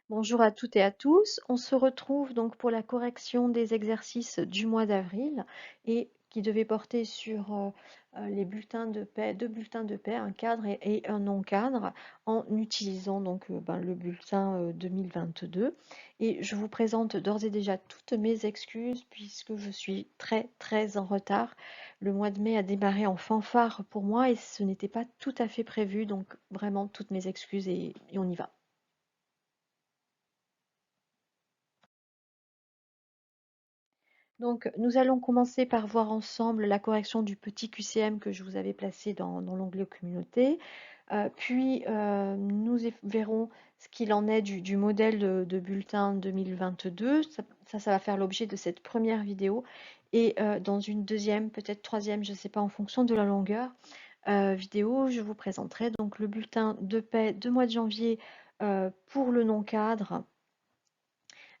Bonjour à toutes et à tous. On se retrouve donc pour la correction des exercices du mois d'avril et qui devait porter sur les bulletins de paie, deux bulletins de paie, un cadre et un non-cadre, en utilisant donc le bulletin 2022. Et je vous présente d'ores et déjà toutes mes excuses puisque je suis très très en retard. Le mois de mai a démarré en fanfare pour moi et ce n'était pas tout à fait prévu, donc vraiment toutes mes excuses et on y va. Donc, nous allons commencer par voir ensemble la correction du petit QCM que je vous avais placé dans l'onglet communauté. Puis, nous verrons ce qu'il en est du modèle de bulletin 2022. Ça va faire l'objet de cette première vidéo. Et dans une deuxième, peut-être troisième, je ne sais pas, en fonction de la longueur, vidéo, je vous présenterai donc le bulletin de paie de mois de janvier pour le non-cadre,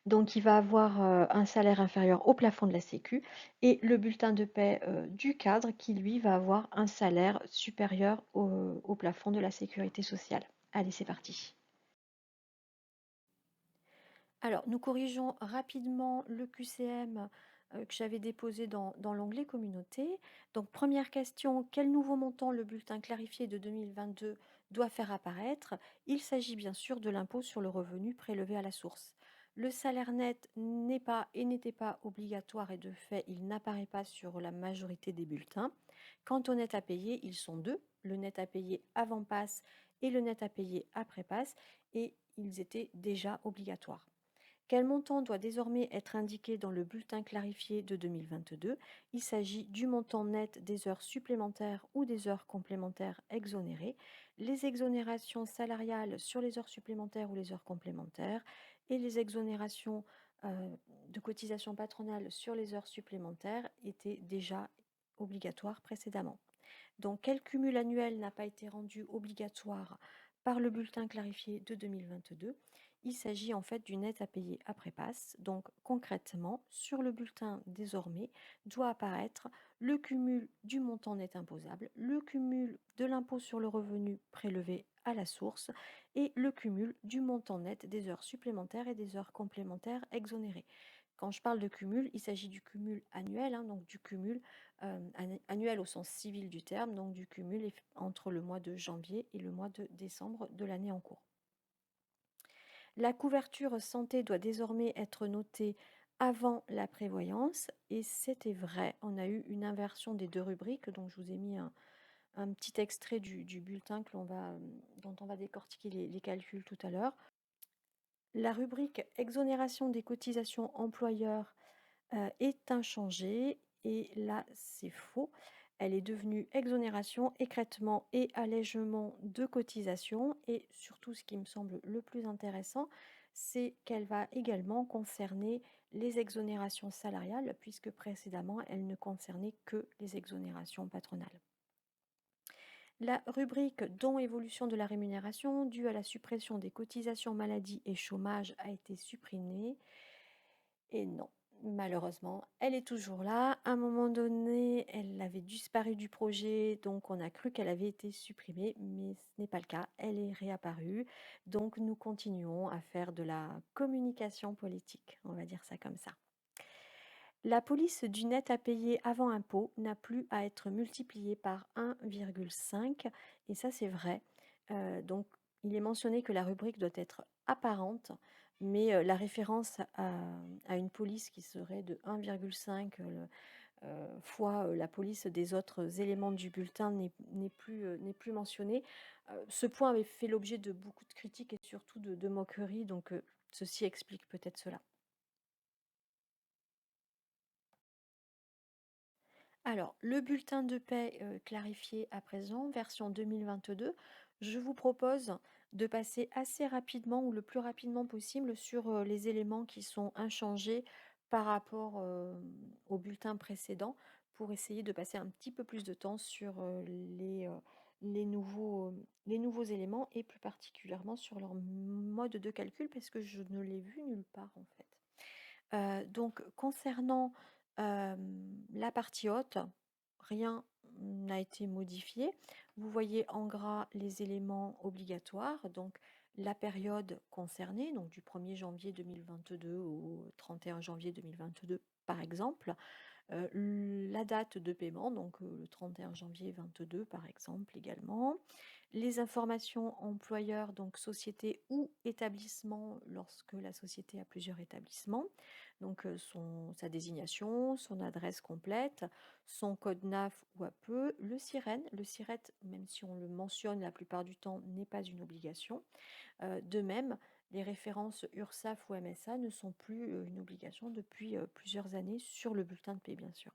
donc il va avoir un salaire inférieur au plafond de la Sécu et le bulletin de paie du cadre qui lui va avoir un salaire supérieur au plafond de la sécurité sociale. Allez, c'est parti. Alors, nous corrigeons rapidement le QCM que j'avais déposé dans l'onglet communauté. Donc, première question, quel nouveau montant le bulletin clarifié de 2022 doit faire apparaître? Il s'agit bien sûr de l'impôt sur le revenu prélevé à la source. Le salaire net n'est pas et n'était pas obligatoire et de fait, il n'apparaît pas sur la majorité des bulletins. Quant au net à payer, ils sont deux, le net à payer avant passe et le net à payer après passe, et ils étaient déjà obligatoires. Quel montant doit désormais être indiqué dans le bulletin clarifié de 2022? Il s'agit du montant net des heures supplémentaires ou des heures complémentaires exonérées, les exonérations salariales sur les heures supplémentaires ou les heures complémentaires et les exonérations de cotisations patronales sur les heures supplémentaires étaient déjà obligatoires précédemment. Donc, quel cumul annuel n'a pas été rendu obligatoire par le bulletin clarifié de 2022? Il s'agit en fait du net à payer après passe. Donc, concrètement, sur le bulletin désormais, doit apparaître le cumul du montant net imposable, le cumul de l'impôt sur le revenu prélevé à la source et le cumul du montant net des heures supplémentaires et des heures complémentaires exonérées. Quand je parle de cumul, il s'agit du cumul annuel, donc du cumul annuel au sens civil du terme, donc du cumul entre le mois de janvier et le mois de décembre de l'année en cours. La couverture santé doit désormais être notée avant la prévoyance, et c'était vrai, on a eu une inversion des deux rubriques, donc je vous ai mis un petit extrait du bulletin dont on va décortiquer les calculs tout à l'heure. La rubrique exonération des cotisations employeurs est inchangée, et là c'est faux. Elle est devenue exonération, écrêtement et allègement de cotisations, et surtout ce qui me semble le plus intéressant, c'est qu'elle va également concerner les exonérations salariales, puisque précédemment elle ne concernait que les exonérations patronales. La rubrique dont évolution de la rémunération due à la suppression des cotisations maladie et chômage a été supprimée. Et non, malheureusement, elle est toujours là. À un moment donné, elle avait disparu du projet, donc on a cru qu'elle avait été supprimée, mais ce n'est pas le cas. Elle est réapparue. Donc nous continuons à faire de la communication politique, on va dire ça comme ça. La police du net à payer avant impôt n'a plus à être multipliée par 1,5, et ça c'est vrai. Donc il est mentionné que la rubrique doit être apparente, mais la référence à une police qui serait de 1,5 fois la police des autres éléments du bulletin n'est plus mentionnée. Ce point avait fait l'objet de beaucoup de critiques et surtout de moqueries, donc ceci explique peut-être cela. Alors, le bulletin de paie clarifié à présent, version 2022, je vous propose de passer assez rapidement ou le plus rapidement possible sur les éléments qui sont inchangés par rapport au bulletin précédent, pour essayer de passer un petit peu plus de temps sur les nouveaux éléments, et plus particulièrement sur leur mode de calcul, parce que je ne l'ai vu nulle part en fait. Donc concernant la partie haute, rien n'a été modifié. Vous voyez en gras les éléments obligatoires, donc la période concernée, donc du 1er janvier 2022 au 31 janvier 2022 par exemple, la date de paiement, donc le 31 janvier 22 par exemple également. Les informations employeurs, donc société ou établissement lorsque la société a plusieurs établissements. Donc sa désignation, son adresse complète, son code NAF ou APE, le SIREN. Le SIRET, même si on le mentionne la plupart du temps, n'est pas une obligation. De même, les références URSSAF ou MSA ne sont plus une obligation depuis plusieurs années sur le bulletin de paie, bien sûr.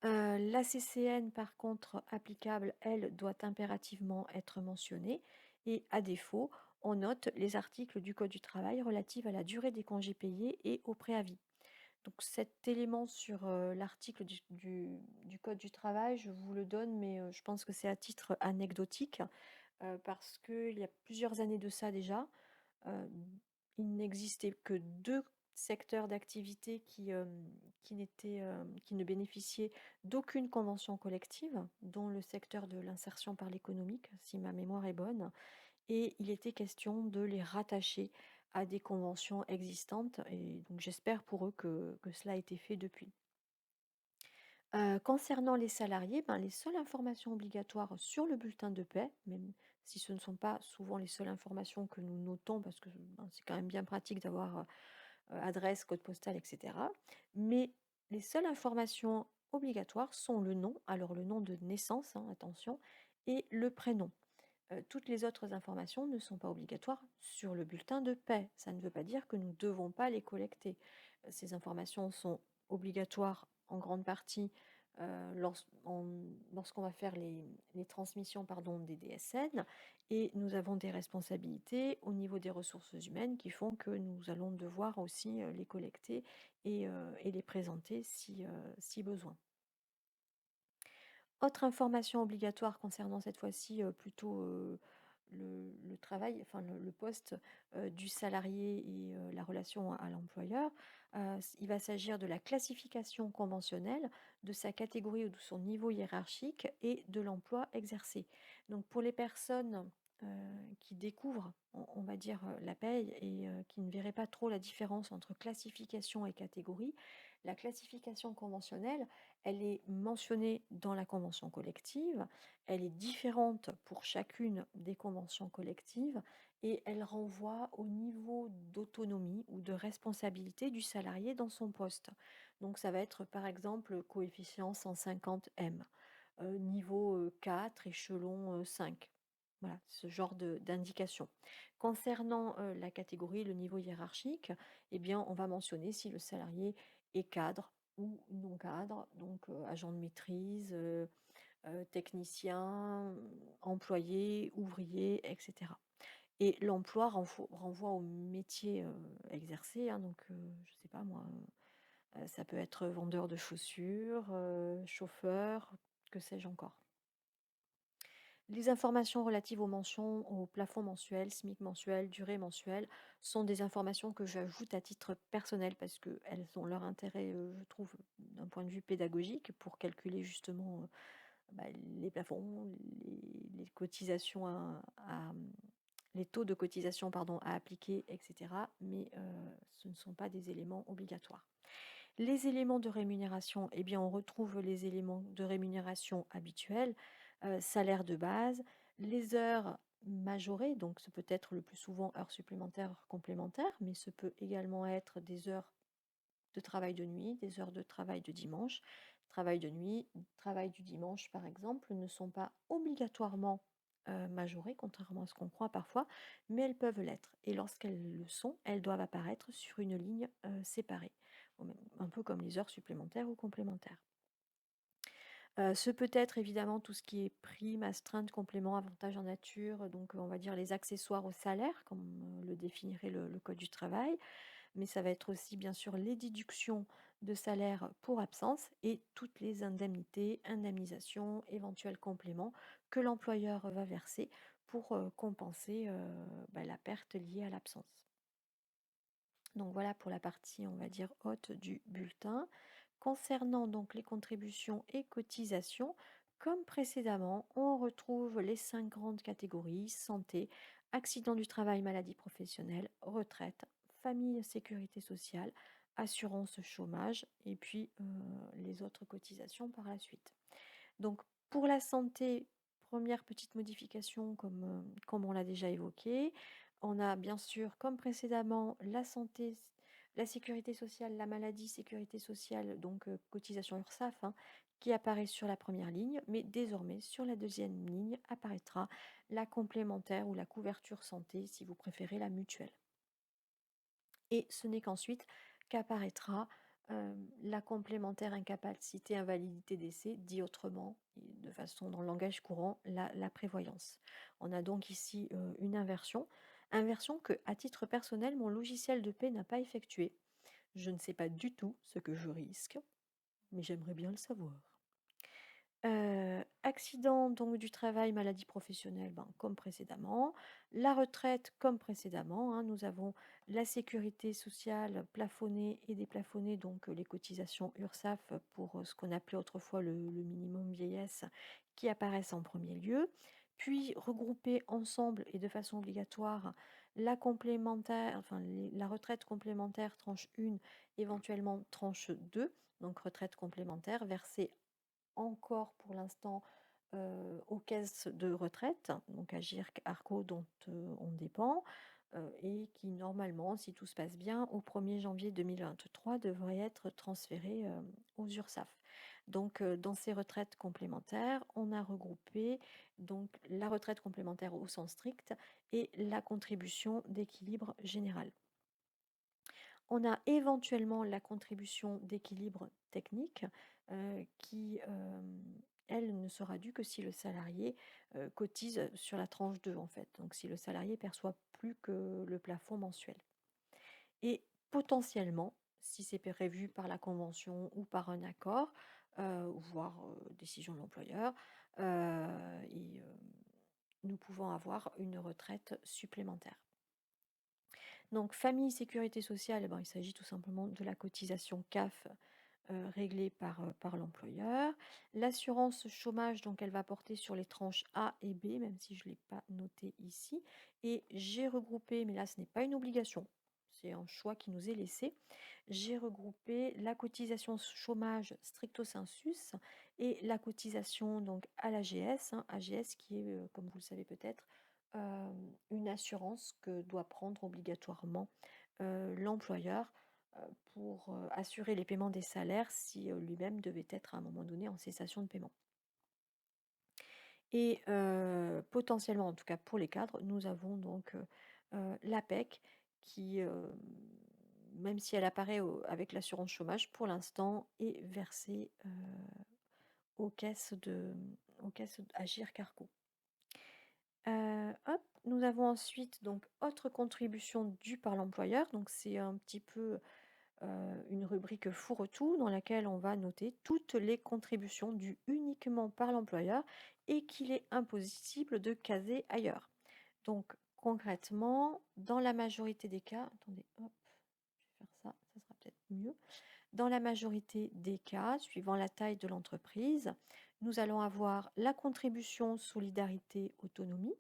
La CCN, par contre, applicable, elle, doit impérativement être mentionnée. Et à défaut, on note les articles du Code du travail relatifs à la durée des congés payés et au préavis. Donc cet élément sur l'article du Code du travail, je vous le donne, mais je pense que c'est à titre anecdotique, parce qu'il y a plusieurs années de ça déjà, Heu, il n'existait que 2 secteurs d'activité qui ne bénéficiaient d'aucune convention collective, dont le secteur de l'insertion par l'économique, si ma mémoire est bonne, et il était question de les rattacher à des conventions existantes et donc j'espère pour eux que cela a été fait depuis. Concernant les salariés, ben, les seules informations obligatoires sur le bulletin de paie, même si ce ne sont pas souvent les seules informations que nous notons parce que, ben, c'est quand même bien pratique d'avoir, adresse, code postal et cetera. Mais les seules informations obligatoires sont le nom, alors le nom de naissance, hein, attention, et le prénom. Toutes les autres informations ne sont pas obligatoires sur le bulletin de paie. Ça ne veut pas dire que nous ne devons pas les collecter. Ces informations sont obligatoires en grande partie lorsqu'on va faire les transmissions pardon, des DSN et nous avons des responsabilités au niveau des ressources humaines qui font que nous allons devoir aussi les collecter et les présenter si besoin. Autre information obligatoire concernant cette fois-ci, plutôt, le travail, enfin le poste, du salarié et la relation à l'employeur, il va s'agir de la classification conventionnelle, de sa catégorie ou de son niveau hiérarchique et de l'emploi exercé. Donc pour les personnes, heu, qui découvrent, on va dire, la paye et qui ne verraient pas trop la différence entre classification et catégorie, la classification conventionnelle, elle est mentionnée dans la convention collective, elle est différente pour chacune des conventions collectives et elle renvoie au niveau d'autonomie ou de responsabilité du salarié dans son poste. Donc ça va être par exemple coefficient 150 M, niveau 4, échelon 5. Voilà, ce genre d'indication. Concernant la catégorie, le niveau hiérarchique, eh bien, on va mentionner si le salarié est cadre, ou non cadre, donc agent de maîtrise, technicien, employé, ouvrier, et cetera. Et l'emploi renvoie au métier, exercé, hein, donc je sais pas moi, ça peut être vendeur de chaussures, chauffeur, que sais-je encore. Les informations relatives aux mentions, au plafond mensuel, SMIC mensuel, durée mensuelle, sont des informations que j'ajoute à titre personnel parce qu'elles ont leur intérêt, je trouve, d'un point de vue pédagogique pour calculer justement bah, les plafonds, les cotisations les taux de cotisation pardon, à appliquer, etc. Mais ce ne sont pas des éléments obligatoires. Les éléments de rémunération, eh bien, on retrouve les éléments de rémunération habituels, salaire de base, les heures majorées, donc ce peut être le plus souvent heures supplémentaires, heures complémentaires, mais ce peut également être des heures de travail de nuit, des heures de travail de dimanche. Travail de nuit, travail du dimanche, par exemple, ne sont pas obligatoirement majorées, contrairement à ce qu'on croit parfois, mais elles peuvent l'être. Et lorsqu'elles le sont, elles doivent apparaître sur une ligne séparée, un peu comme les heures supplémentaires ou complémentaires. Ce peut être évidemment tout ce qui est prime, astreinte, complément, avantage en nature, donc on va dire les accessoires au salaire, comme le définirait le Code du travail, mais ça va être aussi bien sûr les déductions de salaire pour absence et toutes les indemnités, indemnisations, éventuels compléments que l'employeur va verser pour compenser bah, la perte liée à l'absence. Donc voilà pour la partie, on va dire, haute du bulletin. Concernant donc les contributions et cotisations, comme précédemment, on retrouve les cinq grandes catégories, santé, accident du travail, maladie professionnelle, retraite, famille, sécurité sociale, assurance chômage et puis les autres cotisations par la suite. Donc pour la santé, première petite modification comme on l'a déjà évoqué. On a bien sûr, comme précédemment, la santé, la sécurité sociale, la maladie, sécurité sociale, donc cotisation URSSAF, hein, qui apparaît sur la première ligne, mais désormais sur la deuxième ligne apparaîtra la complémentaire ou la couverture santé, si vous préférez la mutuelle. Et ce n'est qu'ensuite qu'apparaîtra la complémentaire incapacité, invalidité, décès, dit autrement, et de façon dans le langage courant, la prévoyance. On a donc ici une inversion, inversion que, à titre personnel, mon logiciel de paie n'a pas effectuée. Je ne sais pas du tout ce que je risque, mais j'aimerais bien le savoir. Accident donc du travail, maladie professionnelle, ben, comme précédemment. La retraite, comme précédemment, hein. Nous avons la sécurité sociale plafonnée et déplafonnée, donc les cotisations URSSAF pour ce qu'on appelait autrefois le minimum vieillesse, qui apparaissent en premier lieu. Puis regrouper ensemble et de façon obligatoire la complémentaire, enfin la retraite complémentaire tranche 1, éventuellement tranche 2, donc retraite complémentaire versée encore pour l'instant, aux caisses de retraite, donc Agirc Arco dont, on dépend, et qui normalement, si tout se passe bien, au 1er janvier 2023 devrait être transféré, aux URSSAF. Donc, dans ces retraites complémentaires, on a regroupé donc la retraite complémentaire au sens strict et la contribution d'équilibre général. On a éventuellement la contribution d'équilibre technique qui, elle, ne sera due que si le salarié cotise sur la tranche 2 en fait. Donc si le salarié perçoit plus que le plafond mensuel. Et potentiellement, si c'est prévu par la convention ou par un accord, voire décision de l'employeur, nous pouvons avoir une retraite supplémentaire. Donc famille, sécurité sociale, eh ben, il s'agit tout simplement de la cotisation CAF réglée par l'employeur. L'assurance chômage, donc elle va porter sur les tranches A et B, même si je ne l'ai pas noté ici. Et j'ai regroupé, mais là ce n'est pas une obligation, c'est un choix qui nous est laissé. J'ai regroupé la cotisation chômage stricto sensus et la cotisation donc à l'AGS, hein, AGS qui est, comme vous le savez peut-être, une assurance que doit prendre obligatoirement l'employeur pour assurer les paiements des salaires si lui-même devait être à un moment donné en cessation de paiement. Et potentiellement, en tout cas pour les cadres, nous avons donc l'APEC qui, même si elle apparaît avec l'assurance chômage, pour l'instant est versée aux caisses aux caisses Agirc Arrco. Hop, nous avons ensuite donc autre contribution due par l'employeur, donc c'est un petit peu, une rubrique fourre-tout dans laquelle on va noter toutes les contributions dues uniquement par l'employeur et qu'il est impossible de caser ailleurs. Donc concrètement, dans la majorité des cas, attendez, hop, je vais faire ça, ça sera peut-être mieux. Dans la majorité des cas, suivant la taille de l'entreprise, nous allons avoir la contribution solidarité autonomie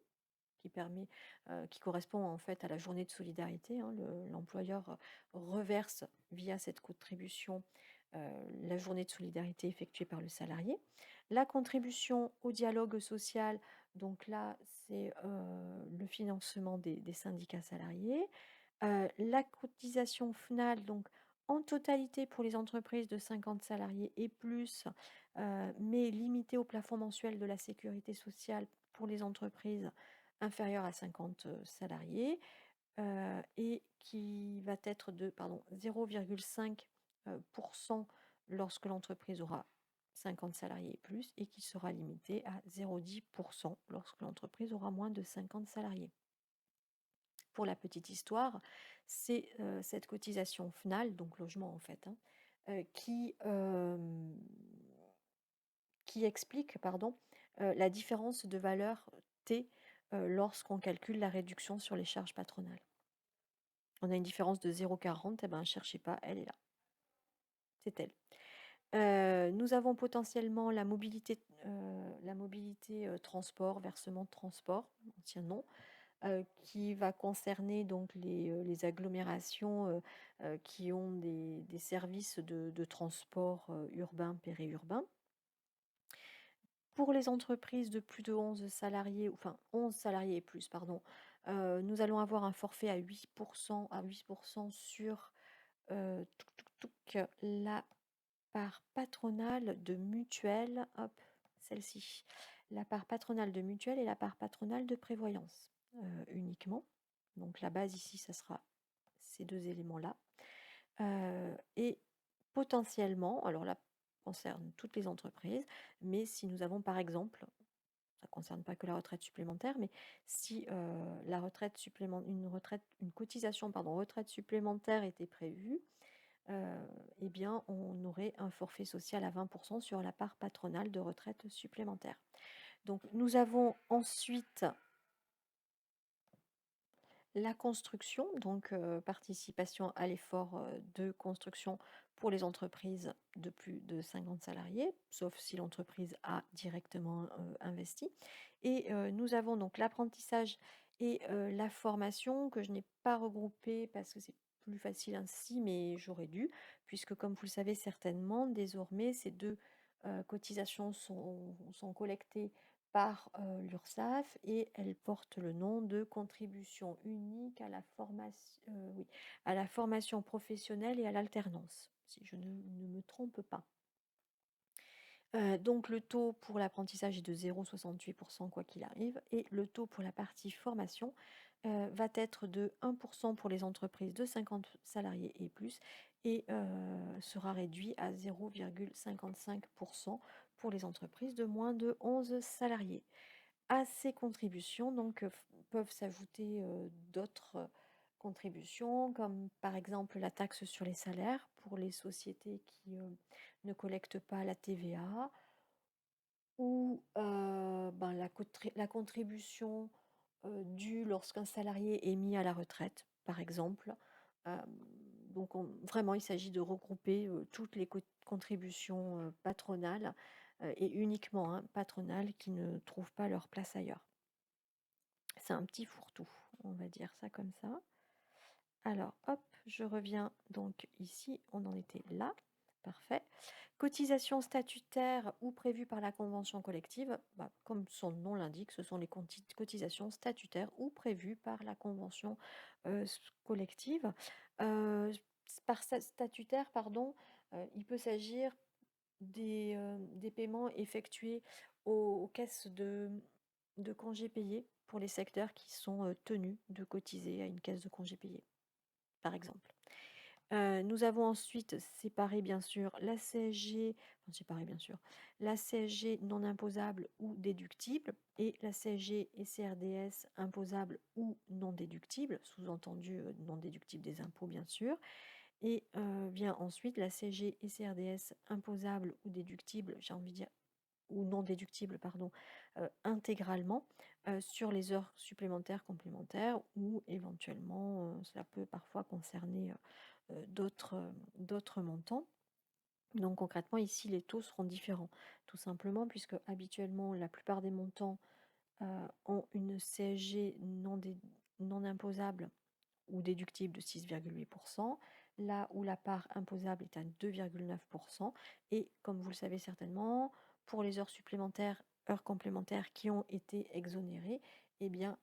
qui permet, qui correspond en fait à la journée de solidarité, hein. L'employeur reverse via cette contribution la journée de solidarité effectuée par le salarié. La contribution au dialogue social, donc là, c'est le financement des syndicats salariés. La cotisation FNAL, donc en totalité pour les entreprises de 50 salariés et plus, mais limitée au plafond mensuel de la sécurité sociale pour les entreprises inférieures à 50 salariés, et qui va être de 0,5 lorsque l'entreprise aura 50 salariés et plus, et qui sera limitée à 0,10 lorsque l'entreprise aura moins de 50 salariés. Pour la petite histoire, c'est, cette cotisation FNAL, donc logement en fait, hein, qui explique, pardon, la différence de valeur T, lorsqu'on calcule la réduction sur les charges patronales. On a une différence de 0,40, et ben, cherchez pas, elle est là, c'est elle. Nous avons potentiellement la mobilité, transport, versement de transport, ancien nom. qui va concerner donc les agglomérations, qui ont des services de transport, urbain, périurbain. Pour les entreprises de plus de 11 salariés, enfin 11 salariés et plus, pardon, nous allons avoir un forfait à 8% sur, la part patronale de mutuelle, hop, celle-ci. La part patronale de mutuelle et la part patronale de prévoyance, uniquement. Donc la base ici, ça sera ces 2 éléments-là. Et potentiellement, alors là, concerne toutes les entreprises, mais si nous avons par exemple, ça ne concerne pas que la retraite supplémentaire, mais si la retraite une cotisation, pardon, retraite supplémentaire était prévue, eh bien, on aurait un forfait social à 20% sur la part patronale de retraite supplémentaire. Donc, nous avons ensuite la construction, donc participation à l'effort de construction pour les entreprises de plus de 50 salariés, sauf si l'entreprise a directement investi. Et nous avons donc l'apprentissage et la formation que je n'ai pas regroupé parce que c'est plus facile ainsi, mais j'aurais dû, puisque comme vous le savez certainement, désormais, ces deux cotisations sont collectées par l'URSSAF et elle porte le nom de contribution unique à la oui, à la formation professionnelle et à l'alternance, si je ne me trompe pas. Donc le taux pour l'apprentissage est de 0,68 quoi qu'il arrive et le taux pour la partie formation, va être de 1 pour les entreprises de 50 salariés et plus et sera réduit à 0,55 pour les entreprises de moins de 11 salariés. À ces contributions, donc, peuvent s'ajouter, d'autres, contributions comme par exemple la taxe sur les salaires pour les sociétés qui, ne collectent pas la TVA ou, ben, la contribution, due lorsqu'un salarié est mis à la retraite, par exemple. Hem, donc vraiment, il s'agit de regrouper, toutes les contributions, patronales, et uniquement, hein, patronales qui ne trouvent pas leur place ailleurs. C'est un petit fourre-tout, on va dire ça comme ça. Alors, hop, je reviens donc ici, on en était là. Parfait. Cotisation statutaire ou prévue par la convention collective, bah, comme son nom l'indique, ce sont les cotisations statutaires ou prévues par la convention collective. Euh, statutaire, pardon, il peut s'agir des paiements effectués aux caisses de congés payés pour les secteurs qui sont tenus de cotiser à une caisse de congés payés, par exemple. Nous avons ensuite séparé bien sûr la CSG, enfin séparé bien sûr, la CSG non imposable ou déductible et la CSG et CRDS imposable ou non déductible, sous-entendu non déductible des impôts bien sûr. Et vient ensuite la CSG et CRDS imposables ou déductibles, j'ai envie de dire, ou non déductibles, pardon, intégralement sur les heures supplémentaires complémentaires ou éventuellement, cela peut parfois concerner d'autres montants. Donc concrètement, ici, les taux seront différents, tout simplement puisque habituellement, la plupart des montants ont une CSG non imposable ou déductible de 6,8%, là où la part imposable est à 2,9%. Et comme vous le savez certainement, pour les heures supplémentaires, heures complémentaires qui ont été exonérées, eh bien,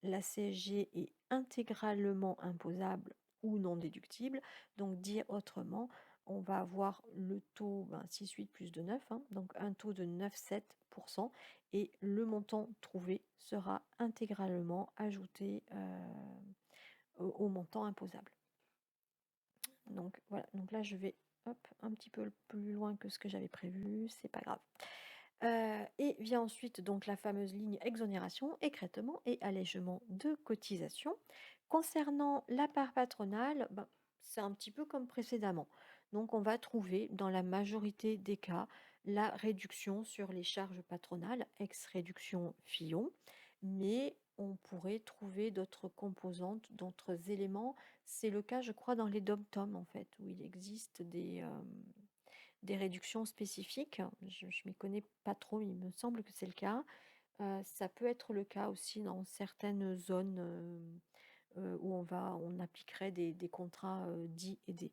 la CSG est intégralement imposable ou non déductible. Donc, dire autrement, on va avoir le taux 6,8 plus de 9, hein, donc un taux de 9,7%, et le montant trouvé sera intégralement ajouté au montant imposable. Donc voilà, donc là je vais un petit peu plus loin que ce que j'avais prévu, c'est pas grave. Et vient ensuite donc la fameuse ligne exonération, écrêtement et allègement de cotisation. Concernant la part patronale, ben, c'est un petit peu comme précédemment. Donc on va trouver dans la majorité des cas la réduction sur les charges patronales, ex-réduction Fillon, mais on pourrait trouver d'autres composantes, d'autres éléments. C'est le cas, je crois, dans les DOM-TOM, en fait, où il existe des réductions spécifiques. Je ne m'y connais pas trop, mais il me semble que c'est le cas. Ça peut être le cas aussi dans certaines zones, où on appliquerait des contrats, dits aidés.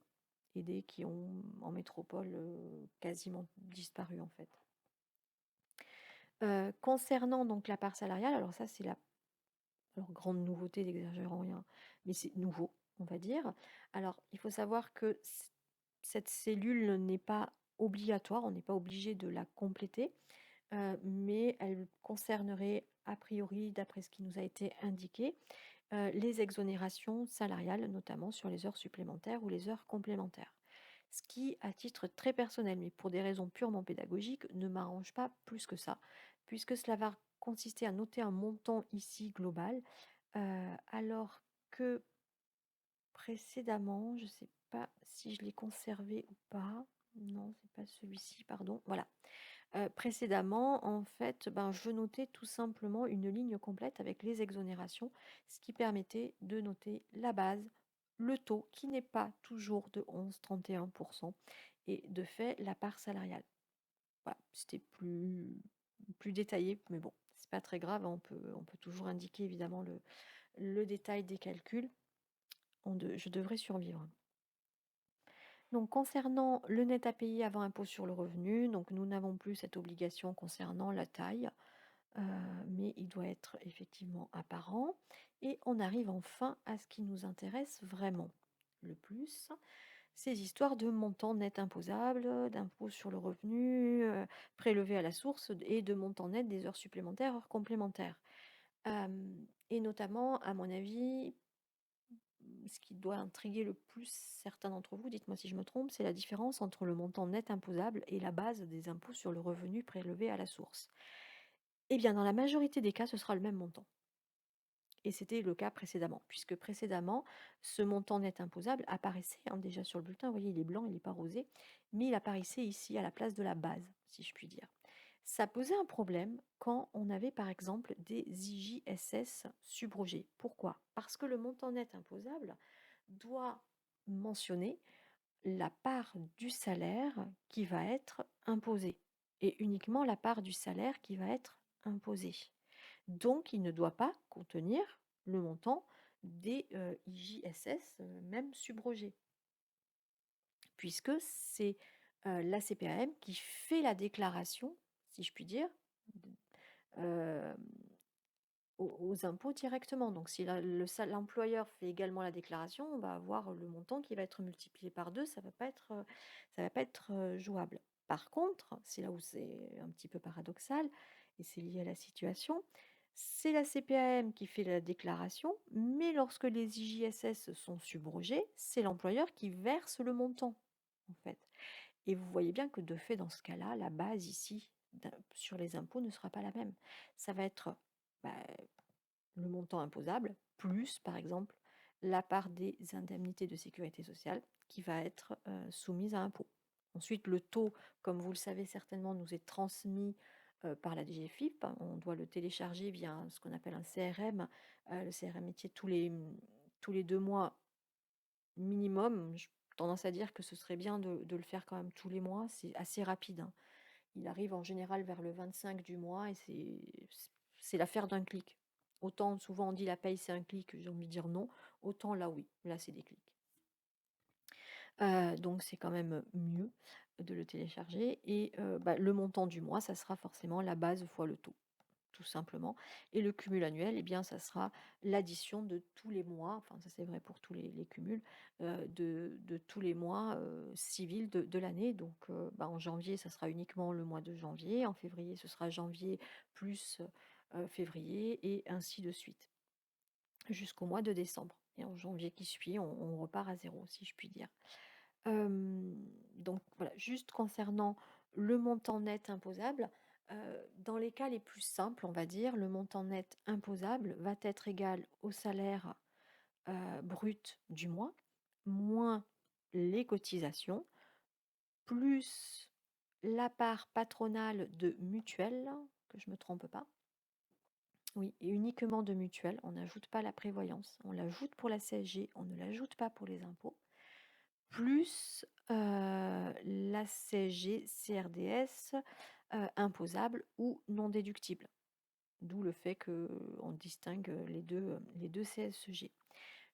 Aidés qui ont, en métropole, quasiment disparu, en fait. Concernant donc la part salariale, alors ça, c'est la alors grande nouveauté, n'exagérons rien, mais c'est nouveau, on va dire. Alors, il faut savoir que cette cellule n'est pas obligatoire, on n'est pas obligé de la compléter, mais elle concernerait a priori, d'après ce qui nous a été indiqué, les exonérations salariales, notamment sur les heures supplémentaires ou les heures complémentaires. Ce qui, à titre très personnel, mais pour des raisons purement pédagogiques, ne m'arrange pas plus que ça, puisque cela va consister à noter un montant ici global, alors que précédemment, je ne sais pas si je l'ai conservé ou pas. Non, c'est pas celui-ci, pardon. Voilà. Précédemment, en fait, ben, je notais tout simplement une ligne complète avec les exonérations, ce qui permettait de noter la base, le taux qui n'est pas toujours de 11,31 et de fait la part salariale. Voilà, c'était plus détaillé, mais bon, c'est pas très grave, hein, on peut toujours indiquer évidemment le détail des calculs. Je devrais survivre. Donc concernant le net à payer avant impôt sur le revenu, donc nous n'avons plus cette obligation concernant la taille, heu, mais il doit être effectivement apparent et on arrive enfin à ce qui nous intéresse vraiment le plus, ces histoires de montant net imposable, d'impôt sur le revenu, prélevé à la source et de montant net des heures supplémentaires, heures complémentaires. Et notamment, à mon avis, ce qui doit intriguer le plus certains d'entre vous, dites-moi si je me trompe, c'est la différence entre le montant net imposable et la base des impôts sur le revenu prélevé à la source. Eh bien, dans la majorité des cas, ce sera le même montant. Et c'était le cas précédemment, puisque précédemment, ce montant net imposable apparaissait, hein, déjà sur le bulletin, vous voyez, il est blanc, il n'est pas rosé, mais il apparaissait ici à la place de la base, si je puis dire. Ça posait un problème quand on avait par exemple des IJSS subrogés. Pourquoi? Parce que le montant net imposable doit mentionner la part du salaire qui va être imposée et uniquement la part du salaire qui va être imposée. Donc, il ne doit pas contenir le montant des IJSS, même subrogés, puisque c'est la CPAM qui fait la déclaration, si je puis dire, euh, aux impôts directement. Donc, si l'employeur fait également la déclaration, on va avoir le montant qui va être multiplié par 2, ça va pas être jouable. Par contre, c'est là où c'est un petit peu paradoxal, et c'est lié à la situation, c'est la CPAM qui fait la déclaration, mais lorsque les IJSS sont subrogés, c'est l'employeur qui verse le montant, en fait. Et vous voyez bien que de fait, dans ce cas-là, la base ici sur les impôts ne sera pas la même. Ça va être bah, le montant imposable, plus par exemple la part des indemnités de sécurité sociale qui va être soumise à impôt. Ensuite, le taux, comme vous le savez certainement, nous est transmis par la DGFiP. On doit le télécharger via ce qu'on appelle un CRM, le CRM métier tous les 2 mois minimum. J'ai tendance à dire que ce serait bien de le faire quand même tous les mois. C'est assez rapide, hein. Il arrive en général vers le 25 du mois et c'est l'affaire d'un clic. Autant souvent on dit la paye c'est un clic, j'ai envie de dire non, autant là oui, là c'est des clics. Donc c'est quand même mieux de le télécharger et bah, le montant du mois, ça sera forcément la base fois le taux, tout simplement. Et le cumul annuel, eh bien ça sera l'addition de tous les mois, enfin ça c'est vrai pour tous les cumuls, de tous les mois, civils de l'année. Donc bah, en janvier, ça sera uniquement le mois de janvier, en février, ce sera janvier plus, février et ainsi de suite, jusqu'au mois de décembre et en janvier qui suit, on repart à zéro, si je puis dire. Donc voilà, juste concernant le montant net imposable, dans les cas les plus simples, on va dire, le montant net imposable va être égal au salaire, brut du mois, moins les cotisations, plus la part patronale de mutuelle, que je ne me trompe pas. Oui, et uniquement de mutuelle, on n'ajoute pas la prévoyance, on l'ajoute pour la CSG, on ne l'ajoute pas pour les impôts. Plus, la CSG, CRDS, imposable ou non déductible. D'où le fait qu'on distingue les deux CSEG.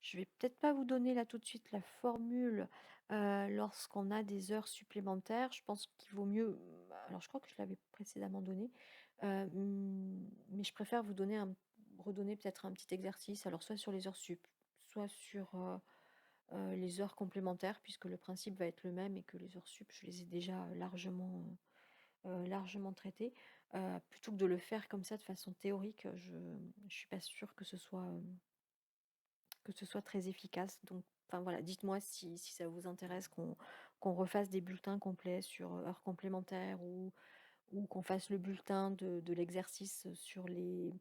Je vais peut-être pas vous donner là tout de suite la formule lorsqu'on a des heures supplémentaires. Je pense qu'il vaut mieux. Alors, je crois que je l'avais précédemment donné, mais je préfère vous donner redonner peut-être un petit exercice. Alors, soit sur les heures sup, soit sur les heures complémentaires, puisque le principe va être le même et que les heures sup, je les ai déjà largement traitées. Plutôt que de le faire comme ça de façon théorique, je ne suis pas sûre que ce soit très efficace. Donc, enfin voilà, dites-moi si ça vous intéresse qu'on refasse des bulletins complets sur heures complémentaires ou qu'on fasse le bulletin de l'exercice sur les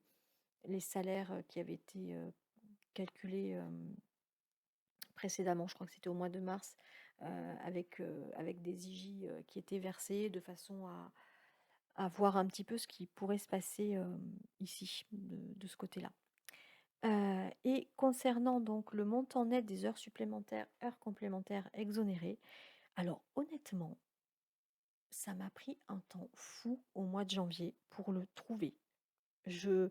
salaires qui avaient été calculés précédemment. Je crois que c'était au mois de mars, avec des IJ qui étaient versés de façon à voir un petit peu ce qui pourrait se passer ici, de ce côté-là. Et concernant donc le montant net des heures complémentaires exonérées, alors honnêtement, ça m'a pris un temps fou au mois de janvier pour le trouver. Je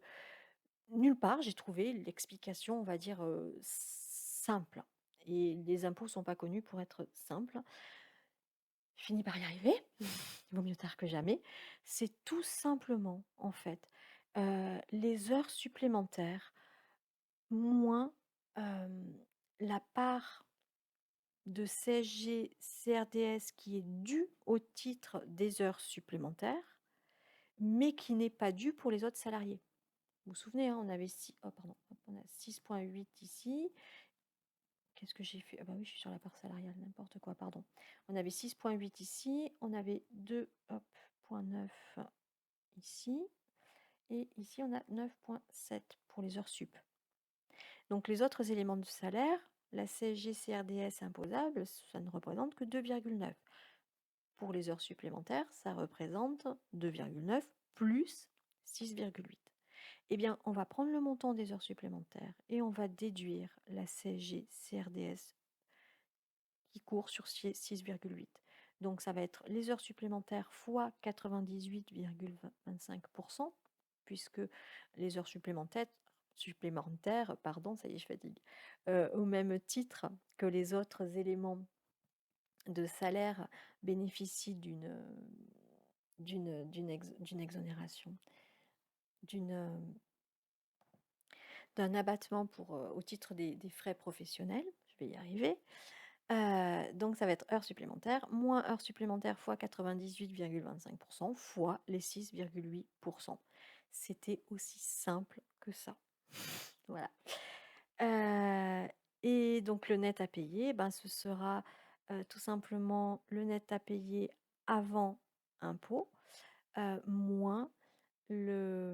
Nulle part j'ai trouvé l'explication, on va dire, simple, et les impôts sont pas connus pour être simples. Je finis par y arriver, il vaut mieux tard que jamais. C'est tout simplement, en fait, les heures supplémentaires moins, la part de CSG-CRDS qui est due au titre des heures supplémentaires, mais qui n'est pas due pour les autres salariés. Vous vous souvenez, hein, on avait on a 6,8 ici. Qu'est-ce que j'ai fait? Ah bah oui, je suis sur la part salariale, n'importe quoi, pardon. On avait 6,8 ici, on avait 2,9 ici, et ici on a 9,7 pour les heures sup. Donc les autres éléments de salaire, la CSG-CRDS imposable, ça ne représente que 2,9. Pour les heures supplémentaires, ça représente 2,9 plus 6,8. Eh bien, on va prendre le montant des heures supplémentaires et on va déduire la CSG-CRDS qui court sur 6,8. Donc, ça va être les heures supplémentaires fois 98,25%, puisque les heures supplémentaires, pardon, ça y est, je fatigue, au même titre que les autres éléments de salaire bénéficient d'une exonération, d'un abattement au titre des frais professionnels. Je vais y arriver. Donc ça va être heures supplémentaires, moins heures supplémentaires fois 98,25% fois les 6,8%. C'était aussi simple que ça. Voilà. Et donc le net à payer, ben, ce sera tout simplement le net à payer avant impôt, moins le,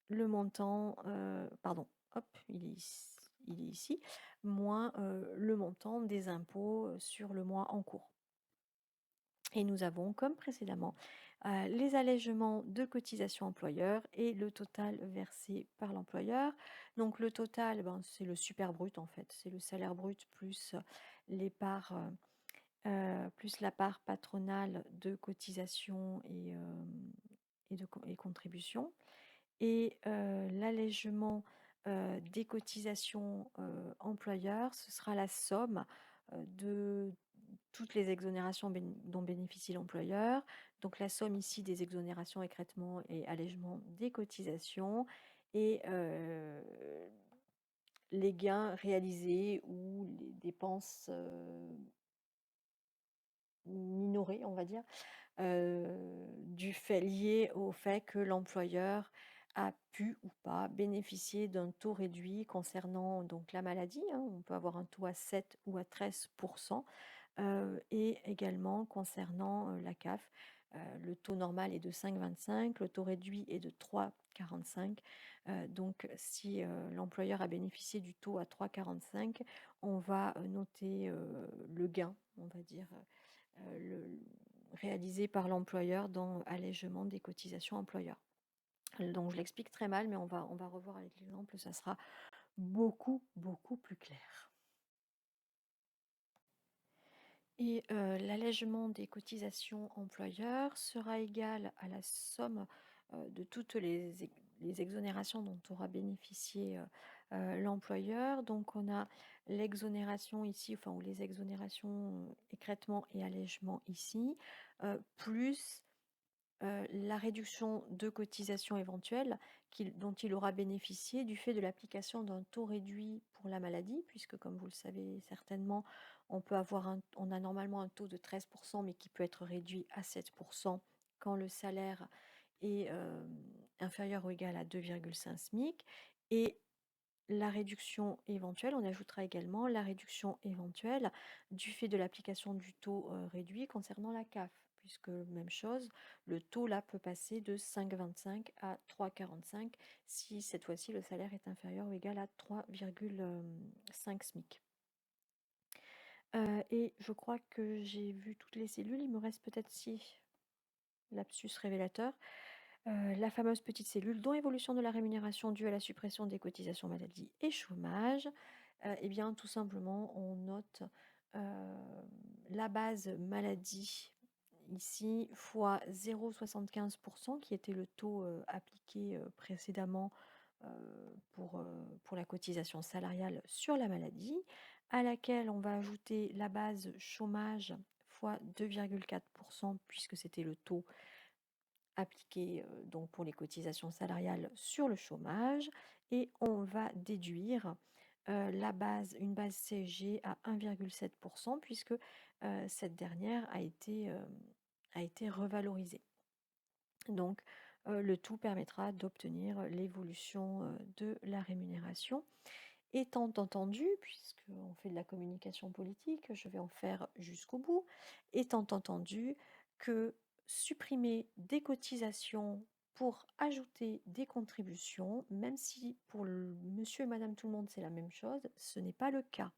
le montant, pardon, hop, il est ici, moins le montant des impôts sur le mois en cours. Et nous avons, comme précédemment, les allègements de cotisations employeurs et le total versé par l'employeur. Donc le total, ben, c'est le super brut en fait, c'est le salaire brut plus les parts, plus la part patronale de cotisations et contributions. Et l'allègement des cotisations employeurs, ce sera la somme de toutes les exonérations dont bénéficie l'employeur. Donc la somme ici des exonérations, écrêtements et allègements des cotisations, et les gains réalisés ou les dépenses minorées, on va dire, du fait lié au fait que l'employeur a pu ou pas bénéficier d'un taux réduit concernant donc la maladie, hein. On peut avoir un taux à 7 ou à 13%, et également concernant la CAF. Le taux normal est de 5,25, le taux réduit est de 3,45. Donc si l'employeur a bénéficié du taux à 3,45, on va noter le gain, on va dire, réalisé par l'employeur dans allègement des cotisations employeurs. Donc je l'explique très mal, mais on va revoir avec l'exemple, ça sera beaucoup, beaucoup plus clair. Et l'allègement des cotisations employeurs sera égal à la somme de toutes les exonérations dont aura bénéficié l'employeur. Donc on a l'exonération ici, enfin, ou les exonérations, écrêtement et allègement ici, plus la réduction de cotisation éventuelle dont il aura bénéficié du fait de l'application d'un taux réduit pour la maladie, puisque comme vous le savez certainement, on a normalement un taux de 13%, mais qui peut être réduit à 7% quand le salaire est inférieur ou égal à 2,5 SMIC. Et la réduction éventuelle, on ajoutera également la réduction éventuelle du fait de l'application du taux réduit concernant la CAF, puisque même chose, le taux là peut passer de 5,25 à 3,45 si cette fois-ci le salaire est inférieur ou égal à 3,5 SMIC. Et je crois que j'ai vu toutes les cellules, il me reste peut-être 6 lapsus révélateurs. La fameuse petite cellule dont évolution de la rémunération due à la suppression des cotisations maladie et chômage. Eh bien, tout simplement, on note la base maladie ici fois 0,75% qui était le taux appliqué précédemment pour la cotisation salariale sur la maladie, à laquelle on va ajouter la base chômage fois 2,4% puisque c'était le taux appliqué donc pour les cotisations salariales sur le chômage, et on va déduire une base CSG à 1,7% puisque cette dernière a été revalorisée. Donc le tout permettra d'obtenir l'évolution de la rémunération. Étant entendu, puisqu'on fait de la communication politique, je vais en faire jusqu'au bout, étant entendu que supprimer des cotisations pour ajouter des contributions, même si pour monsieur et madame tout le monde c'est la même chose, ce n'est pas le cas.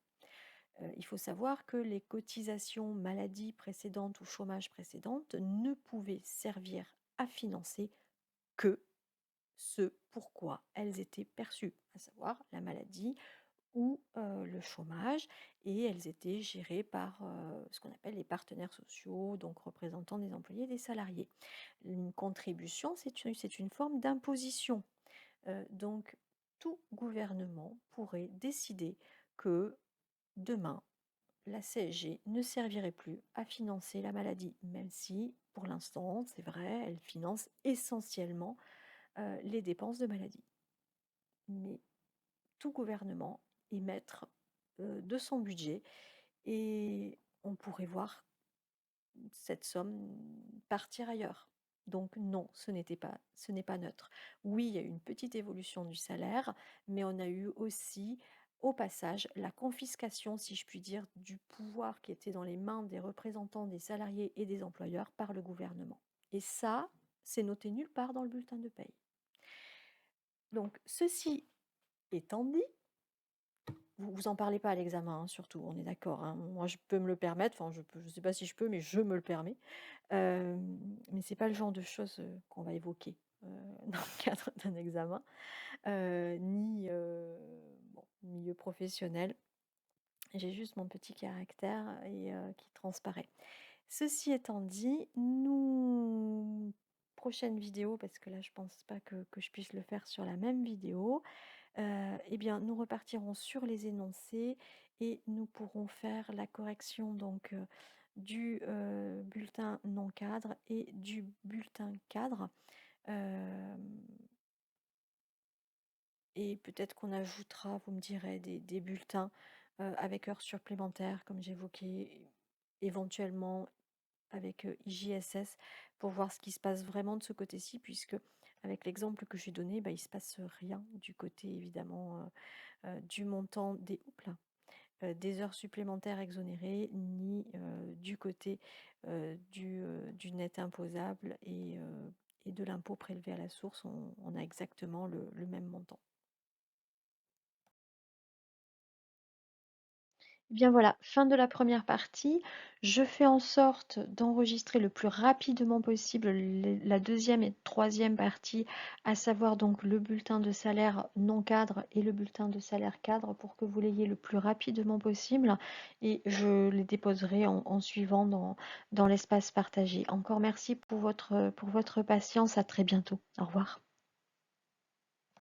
Il faut savoir que les cotisations maladie précédentes ou chômage précédentes ne pouvaient servir à financer que ce pourquoi elles étaient perçues, à savoir la maladie ou le chômage, et elles étaient gérées par ce qu'on appelle les partenaires sociaux, donc représentants des employés et des salariés. Une contribution, c'est une forme d'imposition. Donc tout gouvernement pourrait décider que demain, la CSG ne servirait plus à financer la maladie, même si, pour l'instant, c'est vrai, elle finance essentiellement les dépenses de maladie. Mais tout gouvernement est maître de son budget, et on pourrait voir cette somme partir ailleurs. Donc non, ce n'est pas neutre. Oui, il y a eu une petite évolution du salaire, mais on a eu aussi au passage la confiscation, si je puis dire, du pouvoir qui était dans les mains des représentants des salariés et des employeurs par le gouvernement. Et ça, c'est noté nulle part dans le bulletin de paye. Donc ceci étant dit, vous en parlez pas à l'examen, hein, surtout, on est d'accord, hein. Moi, je peux me le permettre, enfin, je sais pas si je peux, mais je me le permets. Mais c'est pas le genre de choses qu'on va évoquer dans le cadre d'un examen, ni bon, milieu professionnel. J'ai juste mon petit caractère et qui transparaît. Ceci étant dit, prochaine vidéo, parce que là, je pense pas que je puisse le faire sur la même vidéo. Eh bien, nous repartirons sur les énoncés et nous pourrons faire la correction donc du bulletin non cadre et du bulletin cadre. Et peut-être qu'on ajoutera, vous me direz, des bulletins avec heures supplémentaires, comme j'évoquais, éventuellement avec IJSS, pour voir ce qui se passe vraiment de ce côté-ci, puisque avec l'exemple que j'ai donné, bah, il ne se passe rien du côté évidemment du montant des heures supplémentaires exonérées, ni du côté du net imposable et de l'impôt prélevé à la source. On a exactement le même montant. Eh bien voilà, fin de la première partie. Je fais en sorte d'enregistrer le plus rapidement possible la deuxième et troisième partie, à savoir donc le bulletin de salaire non cadre et le bulletin de salaire cadre, pour que vous l'ayez le plus rapidement possible, et je les déposerai en suivant dans l'espace partagé. Encore merci pour votre patience, à très bientôt. Au revoir.